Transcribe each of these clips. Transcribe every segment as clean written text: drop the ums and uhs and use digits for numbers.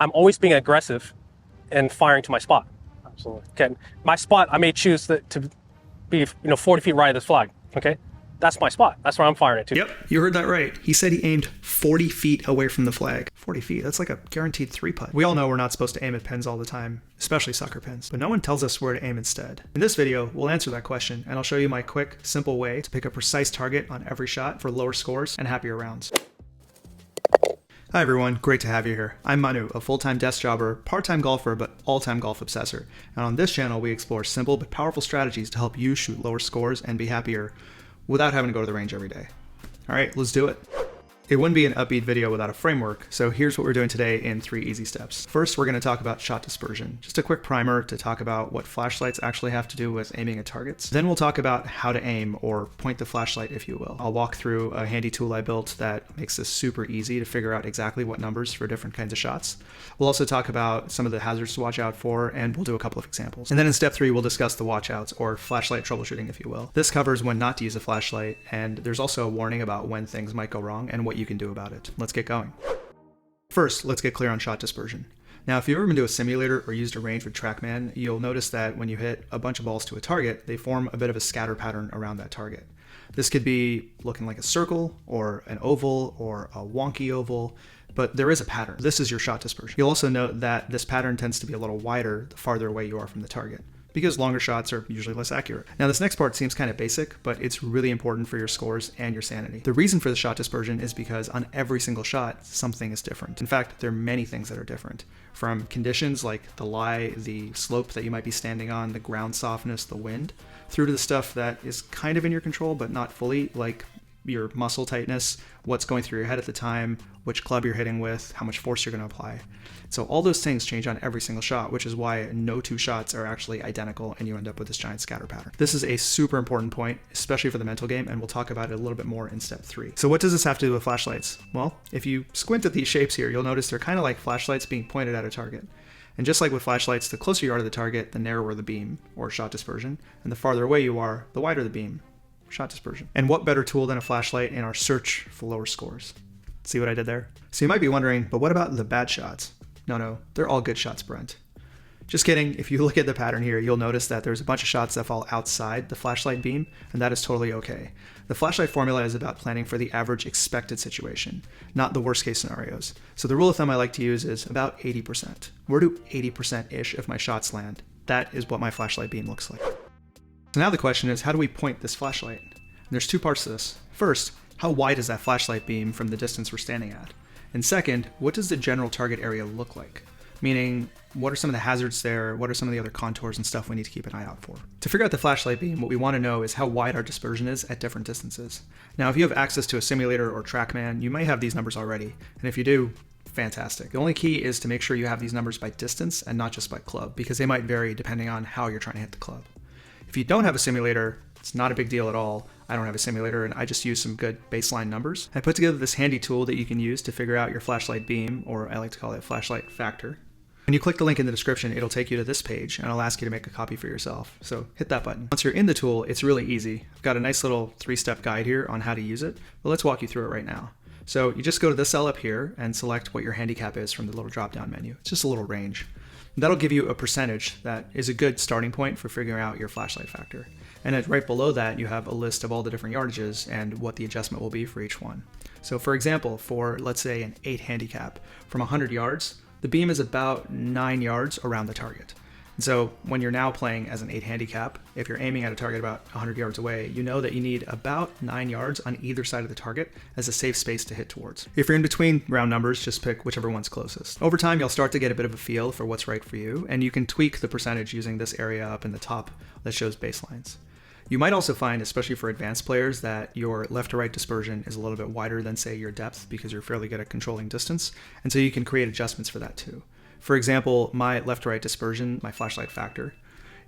I'm always being aggressive and firing to my spot. Absolutely. Okay, my spot, I may choose to be 40 feet right of this flag. Okay, that's my spot. That's where I'm firing it to. Yep, you heard that right. He said he aimed 40 feet away from the flag. 40 feet, that's like a guaranteed 3-putt. We all know we're not supposed to aim at pins all the time, especially sucker pins, but no one tells us where to aim instead. In this video, we'll answer that question, and I'll show you my quick, simple way to pick a precise target on every shot for lower scores and happier rounds. Hi everyone, great to have you here. I'm Manu, a full-time desk jobber, part-time golfer, but all-time golf obsessor. And on this channel, we explore simple but powerful strategies to help you shoot lower scores and be happier without having to go to the range every day. All right, let's do it. It wouldn't be an Upbeat video without a framework, so here's what we're doing today in 3 easy steps. First, we're going to talk about shot dispersion. Just a quick primer to talk about what flashlights actually have to do with aiming at targets. Then we'll talk about how to aim, or point the flashlight if you will. I'll walk through a handy tool I built that makes this super easy to figure out exactly what numbers for different kinds of shots. We'll also talk about some of the hazards to watch out for, and we'll do a couple of examples. And then in step 3, we'll discuss the watchouts, or flashlight troubleshooting if you will. This covers when not to use a flashlight, and there's also a warning about when things might go wrong and what you can do about it. Let's get going. First, let's get clear on shot dispersion. Now, if you've ever been to a simulator or used a range with TrackMan, you'll notice that when you hit a bunch of balls to a target, they form a bit of a scatter pattern around that target. This could be looking like a circle, or an oval, or a wonky oval, but there is a pattern. This is your shot dispersion. You'll also note that this pattern tends to be a little wider the farther away you are from the target, because longer shots are usually less accurate. Now this next part seems kind of basic, but it's really important for your scores and your sanity. The reason for the shot dispersion is because on every single shot, something is different. In fact, there are many things that are different. From conditions like the lie, the slope that you might be standing on, the ground softness, the wind, through to the stuff that is kind of in your control, but not fully, like your muscle tightness, what's going through your head at the time, which club you're hitting with, how much force you're going to apply. So all those things change on every single shot, which is why no 2 shots are actually identical and you end up with this giant scatter pattern. This is a super important point, especially for the mental game, and we'll talk about it a little bit more in step 3. So what does this have to do with flashlights? Well, if you squint at these shapes here, you'll notice they're kind of like flashlights being pointed at a target. And just like with flashlights, the closer you are to the target, the narrower the beam, or shot dispersion, and the farther away you are, the wider the beam, shot dispersion. And what better tool than a flashlight in our search for lower scores? See what I did there? So you might be wondering, but what about the bad shots? No, they're all good shots, Brent. Just kidding. If you look at the pattern here, you'll notice that there's a bunch of shots that fall outside the flashlight beam, and that is totally okay. The flashlight formula is about planning for the average expected situation, not the worst case scenarios. So the rule of thumb I like to use is about 80%. Where do 80%-ish of my shots land? That is what my flashlight beam looks like. So now the question is, how do we point this flashlight? And there's 2 parts to this. First, how wide is that flashlight beam from the distance we're standing at? And second, what does the general target area look like? Meaning, what are some of the hazards there? What are some of the other contours and stuff we need to keep an eye out for? To figure out the flashlight beam, what we want to know is how wide our dispersion is at different distances. Now, if you have access to a simulator or TrackMan, you may have these numbers already. And if you do, fantastic. The only key is to make sure you have these numbers by distance and not just by club, because they might vary depending on how you're trying to hit the club. If you don't have a simulator, it's not a big deal at all. I don't have a simulator and I just use some good baseline numbers. I put together this handy tool that you can use to figure out your flashlight beam, or I like to call it flashlight factor. When you click the link in the description, it'll take you to this page and I'll ask you to make a copy for yourself. So hit that button. Once you're in the tool, it's really easy. I've got a nice little 3-step guide here on how to use it, but let's walk you through it right now. So you just go to this cell up here and select what your handicap is from the little drop-down menu. It's just a little range. That'll give you a percentage that is a good starting point for figuring out your flashlight factor. And right below that, you have a list of all the different yardages and what the adjustment will be for each one. So for example, for let's say an 8 handicap, from 100 yards, the beam is about 9 yards around the target. And so when you're now playing as an 8 handicap, if you're aiming at a target about 100 yards away, you know that you need about 9 yards on either side of the target as a safe space to hit towards. If you're in between round numbers, just pick whichever one's closest. Over time, you'll start to get a bit of a feel for what's right for you, and you can tweak the percentage using this area up in the top that shows baselines. You might also find, especially for advanced players, that your left to right dispersion is a little bit wider than, say, your depth, because you're fairly good at controlling distance, and so you can create adjustments for that too. For example, my left to right dispersion, my flashlight factor,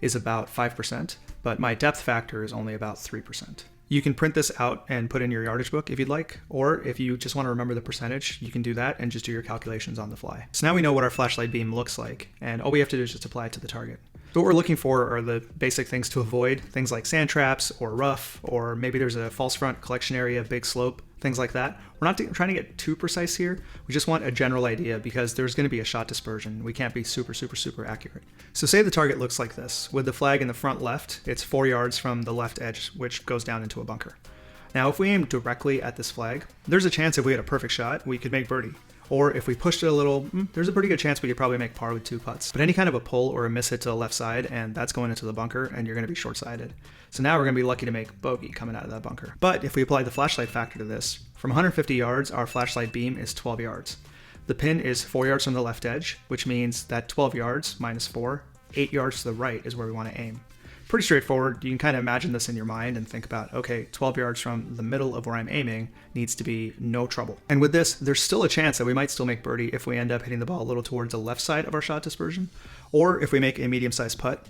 is about 5%, but my depth factor is only about 3%. You can print this out and put in your yardage book if you'd like, or if you just want to remember the percentage, you can do that and just do your calculations on the fly. So now we know what our flashlight beam looks like, and all we have to do is just apply it to the target. What we're looking for are the basic things to avoid, things like sand traps or rough, or maybe there's a false front collection area, big slope, things like that. We're not trying to get too precise here. We just want a general idea because there's going to be a shot dispersion. We can't be super accurate. So say the target looks like this. With the flag in the front left, it's 4 yards from the left edge, which goes down into a bunker. Now, if we aim directly at this flag, there's a chance if we had a perfect shot, we could make birdie. Or if we pushed it a little, there's a pretty good chance we could probably make par with 2 putts. But any kind of a pull or a miss hit to the left side, and that's going into the bunker, and you're going to be short-sided. So now we're going to be lucky to make bogey coming out of that bunker. But if we apply the flashlight factor to this, from 150 yards, our flashlight beam is 12 yards. The pin is 4 yards from the left edge, which means that 12 yards minus 4, 8 yards to the right is where we want to aim. Pretty straightforward. You can kind of imagine this in your mind and think about, okay, 12 yards from the middle of where I'm aiming needs to be no trouble. And with this, there's still a chance that we might still make birdie if we end up hitting the ball a little towards the left side of our shot dispersion, or if we make a medium-sized putt.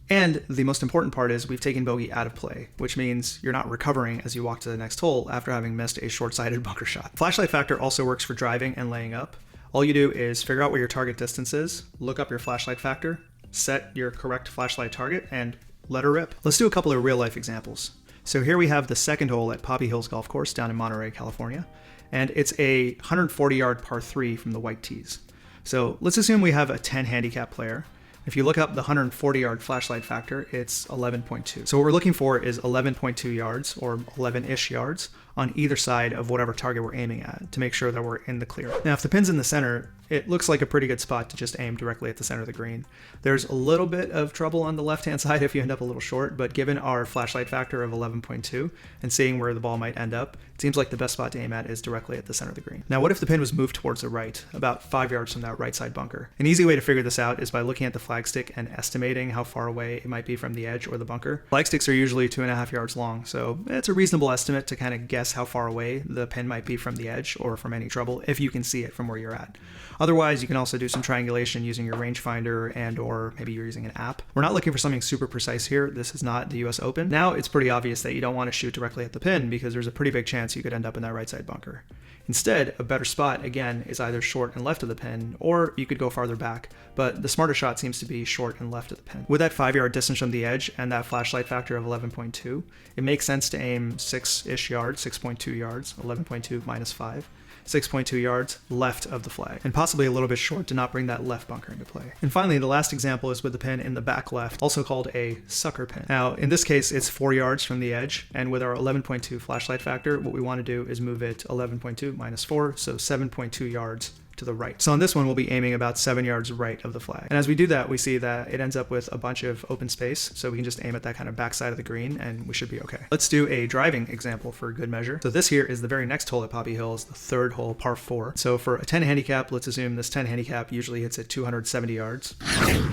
And the most important part is we've taken bogey out of play, which means you're not recovering as you walk to the next hole after having missed a short-sided bunker shot. Flashlight factor also works for driving and laying up. All you do is figure out where your target distance is, look up your flashlight factor, set your correct flashlight target, and let her rip. Let's do a couple of real life examples. So here we have the second hole at Poppy Hills Golf Course down in Monterey, California, and it's a 140-yard par 3 from the white tees. So let's assume we have a 10 handicap player. If you look up the 140-yard flashlight factor, it's 11.2. So what we're looking for is 11.2 yards or 11-ish yards on either side of whatever target we're aiming at to make sure that we're in the clear. Now, if the pin's in the center, it looks like a pretty good spot to just aim directly at the center of the green. There's a little bit of trouble on the left-hand side if you end up a little short, but given our flashlight factor of 11.2 and seeing where the ball might end up, it seems like the best spot to aim at is directly at the center of the green. Now, what if the pin was moved towards the right, about 5 yards from that right side bunker? An easy way to figure this out is by looking at the flagstick and estimating how far away it might be from the edge or the bunker. Flagsticks are usually 2.5 yards long, so it's a reasonable estimate to kind of guess how far away the pin might be from the edge or from any trouble if you can see it from where you're at. Otherwise, you can also do some triangulation using your rangefinder and or maybe you're using an app. We're not looking for something super precise here. This is not the US Open. Now it's pretty obvious that you don't want to shoot directly at the pin because there's a pretty big chance you could end up in that right side bunker. Instead, a better spot, again, is either short and left of the pin, or you could go farther back, but the smarter shot seems to be short and left of the pin. With that 5-yard distance from the edge and that flashlight factor of 11.2, it makes sense to aim 6-ish yards, 6.2 yards, 11.2 minus 5. 6.2 yards left of the flag, and possibly a little bit short to not bring that left bunker into play. And finally, the last example is with the pin in the back left, also called a sucker pin. Now, in this case, it's 4 yards from the edge, and with our 11.2 flashlight factor, what we want to do is move it 11.2 minus 4, so 7.2 yards to the right. So on this one, we'll be aiming about 7 yards right of the flag. And as we do that, we see that it ends up with a bunch of open space, so we can just aim at that kind of backside of the green and we should be okay. Let's do a driving example for good measure. So this here is the very next hole at Poppy Hills, the third hole, par 4. So for a 10 handicap, let's assume this 10 handicap usually hits at 270 yards.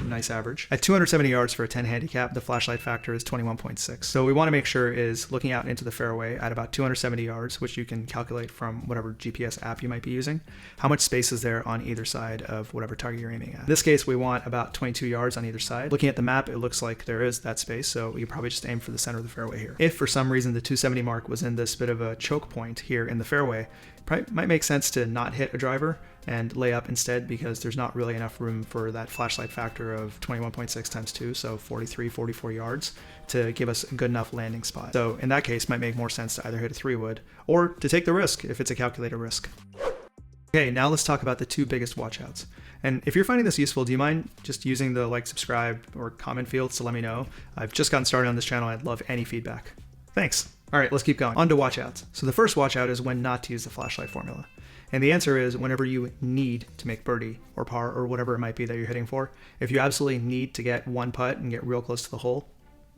Nice average. At 270 yards for a 10 handicap, the flashlight factor is 21.6. So we want to make sure is looking out into the fairway at about 270 yards, which you can calculate from whatever GPS app you might be using, how much space is there on either side of whatever target you're aiming at. In this case, we want about 22 yards on either side. Looking at the map, it looks like there is that space, so you probably just aim for the center of the fairway here. If for some reason the 270 mark was in this bit of a choke point here in the fairway, it might make sense to not hit a driver and lay up instead because there's not really enough room for that flashlight factor of 21.6 times 2, so 43, 44 yards to give us a good enough landing spot. So in that case, it might make more sense to either hit a 3-wood or to take the risk if it's a calculated risk. Okay, now let's talk about the 2 biggest watchouts. And if you're finding this useful, do you mind just using the like, subscribe, or comment fields to let me know? I've just gotten started on this channel. I'd love any feedback. Thanks. All right, let's keep going. On to watchouts. So the first watchout is when not to use the flashlight formula. And the answer is whenever you need to make birdie or par or whatever it might be that you're hitting for. If you absolutely need to get one putt and get real close to the hole,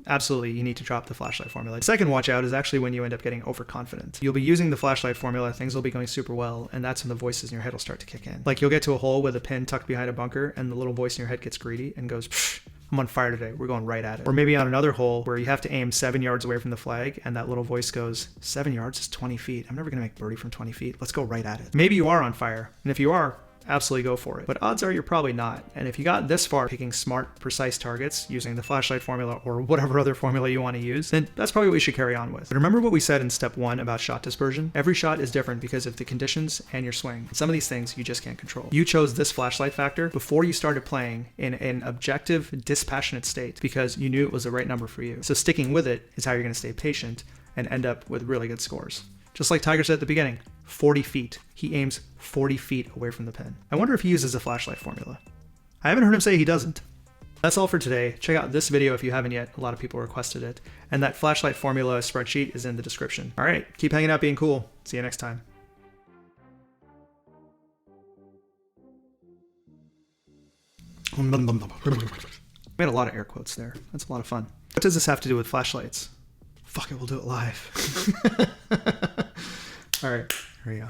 absolutely, you need to drop the flashlight formula. The second watch out is actually when you end up getting overconfident. You'll be using the flashlight formula, things will be going super well, and that's when the voices in your head will start to kick in. Like you'll get to a hole with a pin tucked behind a bunker, and the little voice in your head gets greedy and goes, psh, I'm on fire today, we're going right at it. Or maybe on another hole where you have to aim 7 yards away from the flag, and that little voice goes, 7 yards is 20 feet. I'm never gonna make birdie from 20 feet. Let's go right at it. Maybe you are on fire, and if you are, absolutely go for it. But odds are you're probably not. And if you got this far picking smart, precise targets using the flashlight formula or whatever other formula you want to use, then that's probably what we should carry on with. But remember what we said in step 1 about shot dispersion? Every shot is different because of the conditions and your swing. Some of these things you just can't control. You chose this flashlight factor before you started playing in an objective, dispassionate state because you knew it was the right number for you. So sticking with it is how you're going to stay patient and end up with really good scores. Just like Tiger said at the beginning, 40 feet. He aims 40 feet away from the pin. I wonder if he uses a flashlight formula. I haven't heard him say he doesn't. That's all for today. Check out this video if you haven't yet. A lot of people requested it. And that flashlight formula spreadsheet is in the description. All right, keep hanging out being cool. See you next time. Made a lot of air quotes there. That's a lot of fun. What does this have to do with flashlights? Fuck it, we'll do it live. All right, here we go.